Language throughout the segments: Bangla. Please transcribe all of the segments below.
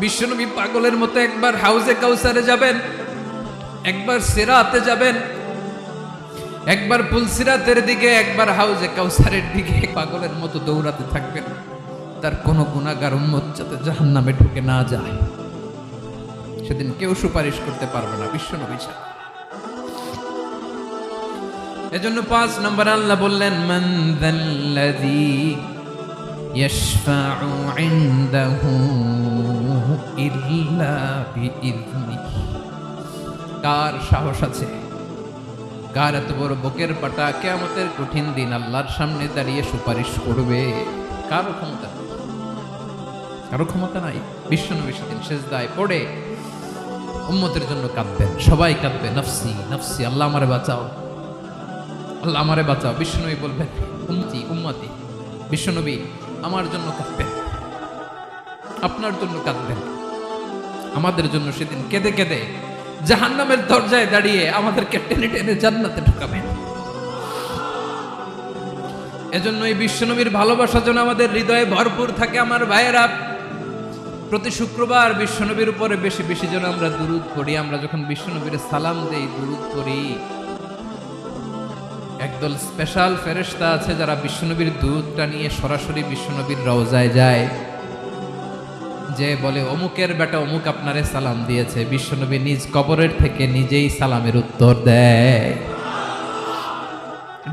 বিশ্বনবী পাগলের মতো একবার হাউজে কাউসারে যাবেন, একবার সিরাতে যাবেন, একবার পুলসিরাতের দিকে, একবার হাউজে কাউসারের দিকে পাগলের মতো দৌড়াতে থাকবেন। তার কোনো গুনাহগার উম্মত যাতে জাহান্নামে ঢুকে না যায়, সেদিন কেউ সুপারিশ করতে পারবে না বিশ্বনবী ছাড়া। এজন্য 5 নম্বর আল্লাহ বললেন, মান যাল্লাযী ইয়াশফাউ ইনদাহু ইল্লা বিইযনিহি। কার সাহস আছে, কার এত বড় বুকের পাটা কিয়ামতের কঠিন দিন আল্লাহর সামনে দাঁড়িয়ে সুপারিশ করবে? কারো ক্ষমতা নেই, কারো ক্ষমতা নাই। বিশ্বনবী সেদিন সিজদায় পড়ে উম্মতের জন্য কাঁদবেন, সবাই কাঁদবে, নফসি নফসি, আল্লাহ আমারে বাঁচাও, আল্লাহ আমারে বাঁচাও। বিশ্বনবী বলবেন, উম্মতি উম্মতি। বিশ্বনবী আমার জন্য কাঁদবেন, আপনার জন্য কাঁদবেন, আমাদের জন্য সেদিন কেঁদে কেঁদে জাহান্নামের দরজায় দাঁড়িয়ে আমাদেরকে টেনে টেনে জান্নাতে ঢুকাবেন। এজন্য এই বিশ্বনবীর ভালোবাসা যেন আমাদের হৃদয়ে ভরপুর থাকে। আমার ভাইয়েরা, প্রতি শুক্রবার বিশ্বনবীর উপরে বেশি বেশি যেন আমরা দুরূদ পড়ি। আমরা যখন বিশ্বনবীর সালাম দেই, দুরূদ পড়ি, একদল স্পেশাল ফেরেশতা আছে যারা বিশ্বনবীর দুরূদটা নিয়ে সরাসরি বিশ্বনবীর রওজায় যায়, যে বলে অমুকের বেটা অমুক আপনারে সালাম দিয়েছে। বিশ্বনবী নিজ কবরের থেকে নিজেই সালামের উত্তর দেয়।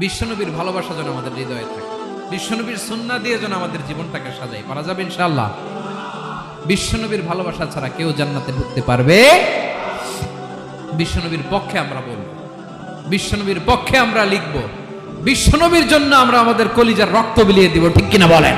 বিশ্বনবীর ভালোবাসা যেন আমাদের হৃদয়ে থাকে, বিশ্বনবীর সুন্নাহ দিয়ে যেন আমাদের জীবনটাকে সাজাই। পারা যাবে ইনশাআল্লাহ। বিশ্বনবীর ভালোবাসা ছাড়া কেউ জান্নাতে ঢুকতে পারবে? বিশ্বনবীর পক্ষে আমরা বলবো, বিশ্বনবীর পক্ষে আমরা লিখবো, বিশ্বনবীর জন্য আমরা আমাদের কলিজার রক্ত বিলিয়ে দিব, ঠিক কিনা বলেন?